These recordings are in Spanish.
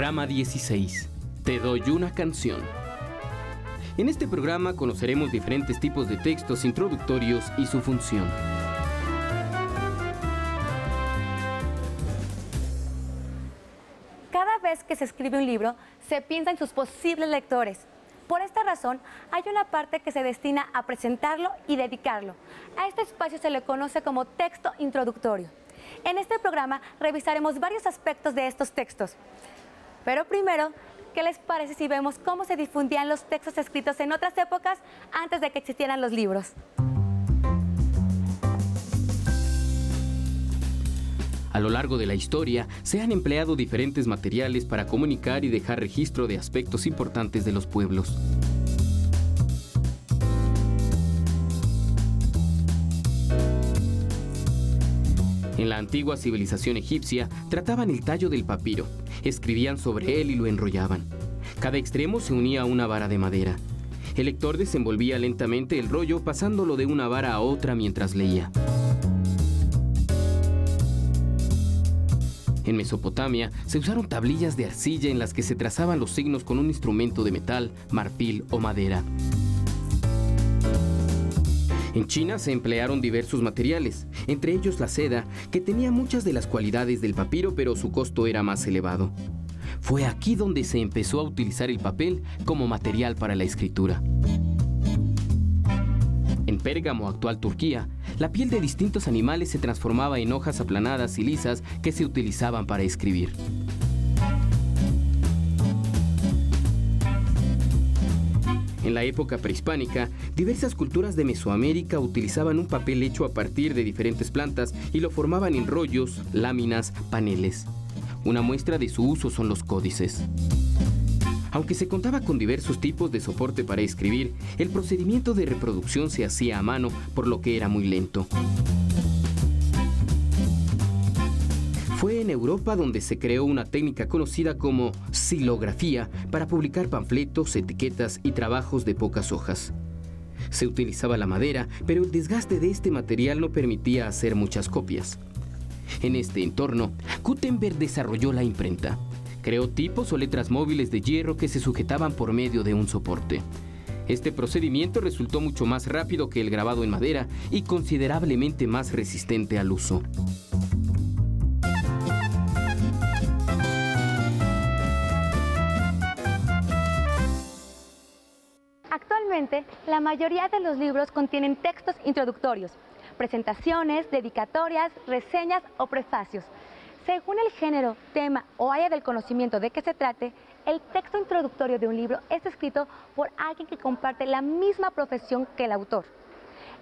Programa 16. Te doy una canción. En este programa conoceremos diferentes tipos de textos introductorios y su función. Cada vez que se escribe un libro, se piensa en sus posibles lectores. Por esta razón, hay una parte que se destina a presentarlo y dedicarlo. A este espacio se le conoce como texto introductorio. En este programa revisaremos varios aspectos de estos textos. Pero primero, ¿qué les parece si vemos cómo se difundían los textos escritos en otras épocas antes de que existieran los libros? A lo largo de la historia, se han empleado diferentes materiales para comunicar y dejar registro de aspectos importantes de los pueblos. En la antigua civilización egipcia, trataban el tallo del papiro, escribían sobre él y lo enrollaban. Cada extremo se unía a una vara de madera. El lector desenvolvía lentamente el rollo pasándolo de una vara a otra mientras leía. En Mesopotamia se usaron tablillas de arcilla en las que se trazaban los signos con un instrumento de metal, marfil o madera. En China se emplearon diversos materiales, entre ellos la seda, que tenía muchas de las cualidades del papiro, pero su costo era más elevado. Fue aquí donde se empezó a utilizar el papel como material para la escritura. En Pérgamo, actual Turquía, la piel de distintos animales se transformaba en hojas aplanadas y lisas que se utilizaban para escribir. En la época prehispánica, diversas culturas de Mesoamérica utilizaban un papel hecho a partir de diferentes plantas y lo formaban en rollos, láminas, paneles. Una muestra de su uso son los códices. Aunque se contaba con diversos tipos de soporte para escribir, el procedimiento de reproducción se hacía a mano, por lo que era muy lento. Fue en Europa donde se creó una técnica conocida como xilografía para publicar panfletos, etiquetas y trabajos de pocas hojas. Se utilizaba la madera, pero el desgaste de este material no permitía hacer muchas copias. En este entorno, Gutenberg desarrolló la imprenta. Creó tipos o letras móviles de hierro que se sujetaban por medio de un soporte. Este procedimiento resultó mucho más rápido que el grabado en madera y considerablemente más resistente al uso. Actualmente, la mayoría de los libros contienen textos introductorios, presentaciones, dedicatorias, reseñas o prefacios. Según el género, tema o área del conocimiento de que se trate, el texto introductorio de un libro es escrito por alguien que comparte la misma profesión que el autor,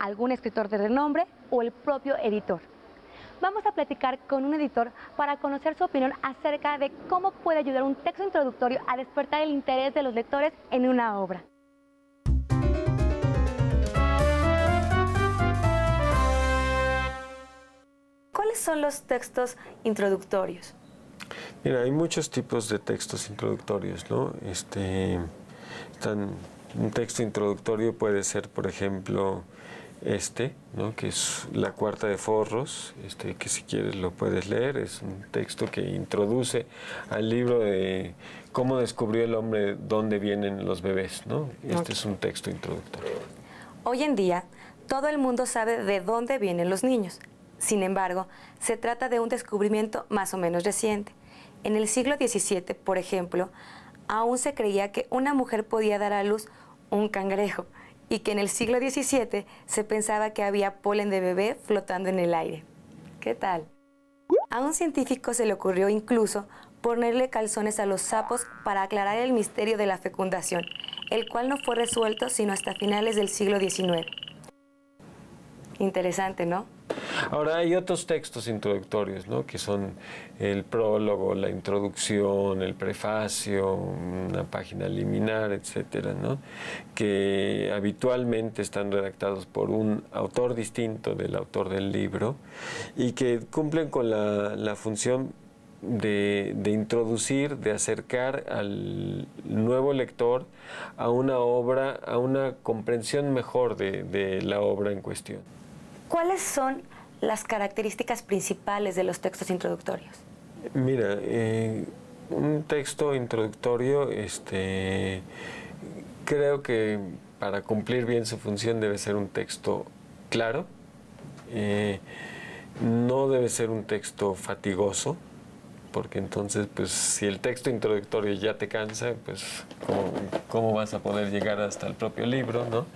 algún escritor de renombre o el propio editor. Vamos a platicar con un editor para conocer su opinión acerca de cómo puede ayudar un texto introductorio a despertar el interés de los lectores en una obra. ¿Cuáles son los textos introductorios? Mira, hay muchos tipos de textos introductorios, ¿no? Un texto introductorio puede ser, por ejemplo, ¿no? Que es la cuarta de Forros, que si quieres lo puedes leer. Es un texto que introduce al libro de cómo descubrió el hombre dónde vienen los bebés, ¿no? Este es un texto introductorio. Hoy en día, todo el mundo sabe de dónde vienen los niños. Sin embargo, se trata de un descubrimiento más o menos reciente. En el siglo XVII, por ejemplo, aún se creía que una mujer podía dar a luz un cangrejo y que en el siglo XVII se pensaba que había polen de bebé flotando en el aire. ¿Qué tal? A un científico se le ocurrió incluso ponerle calzones a los sapos para aclarar el misterio de la fecundación, el cual no fue resuelto sino hasta finales del siglo XIX. Interesante, ¿no? Ahora hay otros textos introductorios, ¿no? Que son el prólogo, la introducción, el prefacio, una página liminar, etcétera, ¿no? Que habitualmente están redactados por un autor distinto del autor del libro y que cumplen con la función de introducir, de acercar al nuevo lector a una obra, a una comprensión mejor de la obra en cuestión. ¿Cuáles son las características principales de los textos introductorios? Mira, Un texto introductorio, creo que para cumplir bien su función debe ser un texto claro, no debe ser un texto fatigoso, porque entonces, pues, si el texto introductorio ya te cansa, pues, ¿cómo vas a poder llegar hasta el propio libro, no?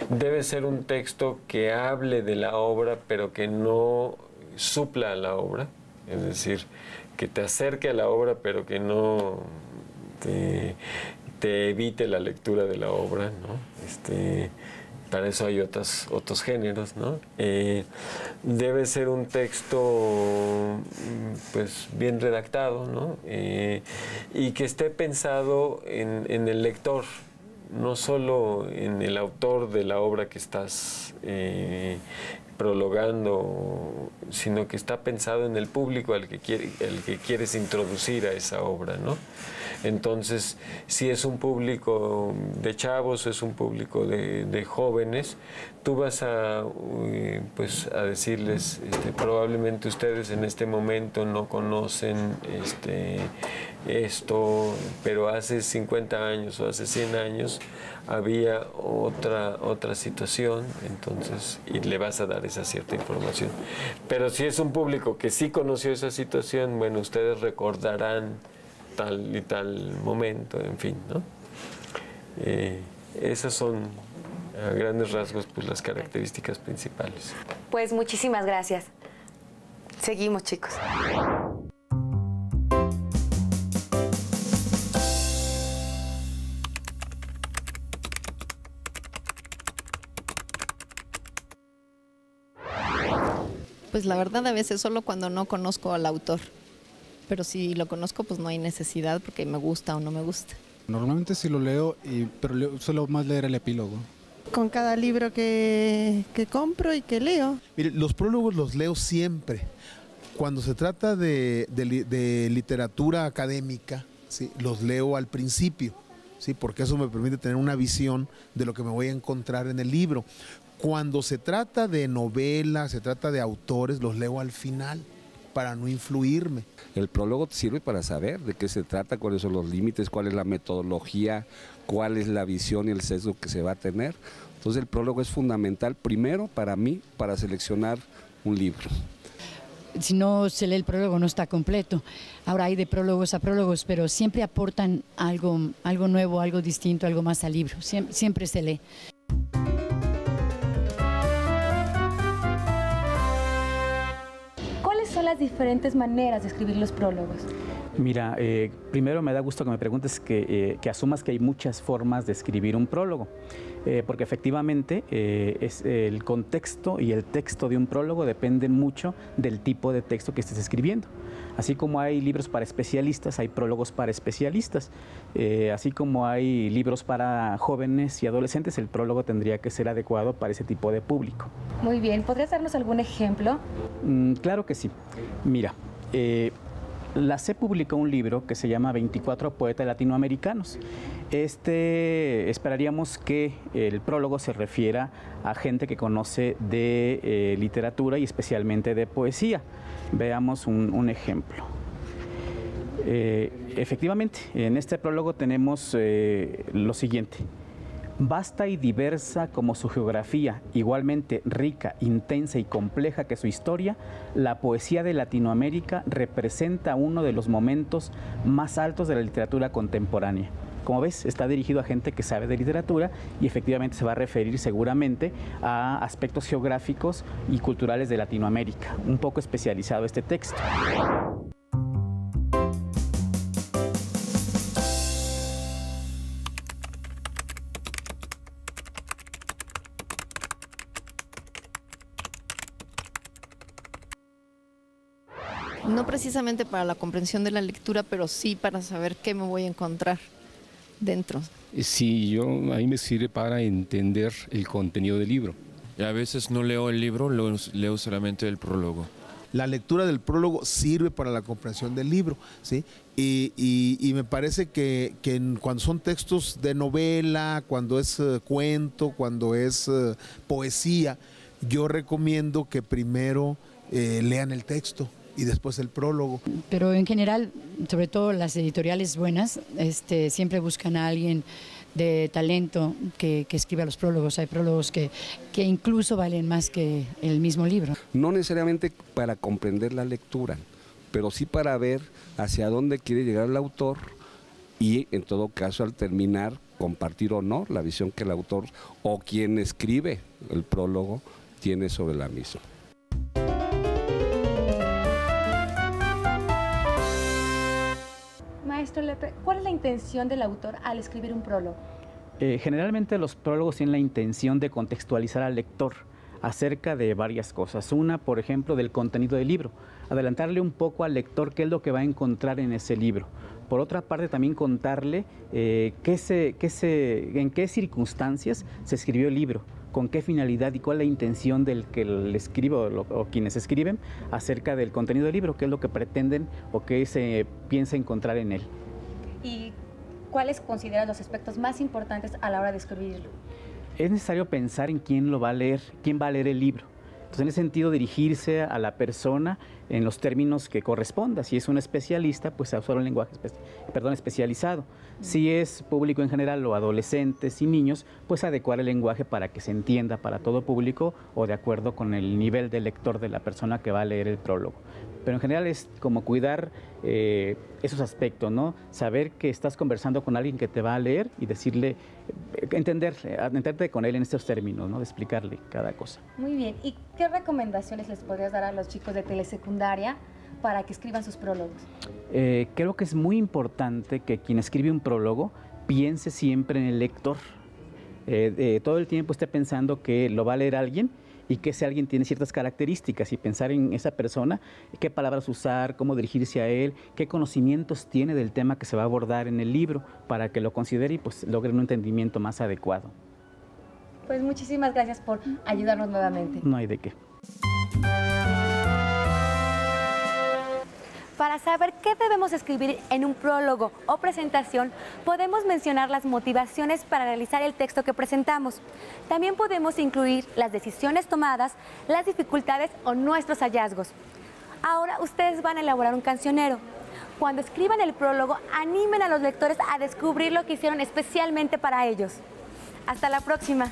Debe ser un texto que hable de la obra, pero que no supla a la obra, es decir, que te acerque a la obra, pero que no te evite la lectura de la obra, ¿no? Para eso hay otros géneros, ¿no? Debe ser un texto, pues, bien redactado, ¿no? Y que esté pensado en el lector, no solo en el autor de la obra que estás prologando, sino que está pensado en el público al que quieres introducir a esa obra, ¿no? Entonces, si es un público de chavos, es un público de jóvenes, tú vas a decirles, probablemente ustedes en este momento no conocen esto, pero hace 50 años o hace 100 años había otra situación, entonces, y le vas a dar esa cierta información. Pero si es un público que sí conoció esa situación, bueno, ustedes recordarán tal y tal momento, en fin, ¿no? Esas son, a grandes rasgos, pues, las características principales. Pues muchísimas gracias. Seguimos, chicos. Pues la verdad, a veces solo cuando no conozco al autor. Pero si lo conozco, pues no hay necesidad porque me gusta o no me gusta. Normalmente sí lo leo, pero suelo más leer el epílogo. Con cada libro que compro y que leo. Mire, los prólogos los leo siempre. Cuando se trata de literatura académica, ¿sí?, los leo al principio, ¿sí?, porque eso me permite tener una visión de lo que me voy a encontrar en el libro. Cuando se trata de novelas, se trata de autores, los leo al final, para no influirme. El prólogo te sirve para saber de qué se trata, cuáles son los límites, cuál es la metodología, cuál es la visión y el sesgo que se va a tener. Entonces el prólogo es fundamental, primero para mí, para seleccionar un libro. Si no se lee el prólogo no está completo. Ahora hay de prólogos a prólogos, pero siempre aportan algo nuevo, algo distinto, algo más al libro. Siempre se lee. ¿Cuáles son las diferentes maneras de escribir los prólogos? Mira, primero me da gusto que me preguntes que asumas que hay muchas formas de escribir un prólogo, porque efectivamente es el contexto y el texto de un prólogo dependen mucho del tipo de texto que estés escribiendo. Así como hay libros para especialistas, hay prólogos para especialistas. Así como hay libros para jóvenes y adolescentes, el prólogo tendría que ser adecuado para ese tipo de público. Muy bien, ¿podrías darnos algún ejemplo? Claro que sí. Mira, la CEP publicó un libro que se llama 24 poetas latinoamericanos. Esperaríamos que el prólogo se refiera a gente que conoce de literatura y especialmente de poesía. Veamos un ejemplo. Efectivamente, en este prólogo tenemos lo siguiente. Vasta y diversa como su geografía, igualmente rica, intensa y compleja que su historia, la poesía de Latinoamérica representa uno de los momentos más altos de la literatura contemporánea. Como ves, está dirigido a gente que sabe de literatura y efectivamente se va a referir seguramente a aspectos geográficos y culturales de Latinoamérica. Un poco especializado este texto. No precisamente para la comprensión de la lectura, pero sí para saber qué me voy a encontrar dentro. Sí, a mí me sirve para entender el contenido del libro. Y a veces no leo el libro, leo solamente el prólogo. La lectura del prólogo sirve para la comprensión del libro, ¿sí? Y me parece que cuando son textos de novela, cuando es cuento, cuando es poesía, yo recomiendo que primero lean el texto, y después el prólogo. Pero en general, sobre todo las editoriales buenas, siempre buscan a alguien de talento que escriba los prólogos. Hay prólogos que incluso valen más que el mismo libro. No necesariamente para comprender la lectura, pero sí para ver hacia dónde quiere llegar el autor y, en todo caso, al terminar, compartir o no la visión que el autor o quien escribe el prólogo tiene sobre la misma. Maestro Lepe, ¿cuál es la intención del autor al escribir un prólogo? Generalmente los prólogos tienen la intención de contextualizar al lector acerca de varias cosas. Una, por ejemplo, del contenido del libro. Adelantarle un poco al lector qué es lo que va a encontrar en ese libro. Por otra parte, también contarle en qué circunstancias se escribió el libro, con qué finalidad y cuál es la intención del que le escribe o quienes escriben acerca del contenido del libro, qué es lo que pretenden o qué se piensa encontrar en él. ¿Y cuáles consideran los aspectos más importantes a la hora de escribirlo? Es necesario pensar en quién lo va a leer, quién va a leer el libro. Entonces, en ese sentido, dirigirse a la persona en los términos que corresponda. Si es un especialista, pues a usar un lenguaje especializado. Si es público en general o adolescentes y niños, pues adecuar el lenguaje para que se entienda para todo público o de acuerdo con el nivel de lector de la persona que va a leer el prólogo. Pero en general es como cuidar esos aspectos, ¿no? Saber que estás conversando con alguien que te va a leer y decirle, entenderte con él en estos términos, ¿no? De explicarle cada cosa. Muy bien. ¿Y qué recomendaciones les podrías dar a los chicos de telesecundaria para que escriban sus prólogos? Creo que es muy importante que quien escribe un prólogo piense siempre en el lector. Todo el tiempo esté pensando que lo va a leer alguien y que ese alguien tiene ciertas características y pensar en esa persona, qué palabras usar, cómo dirigirse a él, qué conocimientos tiene del tema que se va a abordar en el libro para que lo considere y pues logre un entendimiento más adecuado. Pues muchísimas gracias por ayudarnos nuevamente. No hay de qué. Para saber qué debemos escribir en un prólogo o presentación, podemos mencionar las motivaciones para realizar el texto que presentamos. También podemos incluir las decisiones tomadas, las dificultades o nuestros hallazgos. Ahora ustedes van a elaborar un cancionero. Cuando escriban el prólogo, animen a los lectores a descubrir lo que hicieron especialmente para ellos. Hasta la próxima.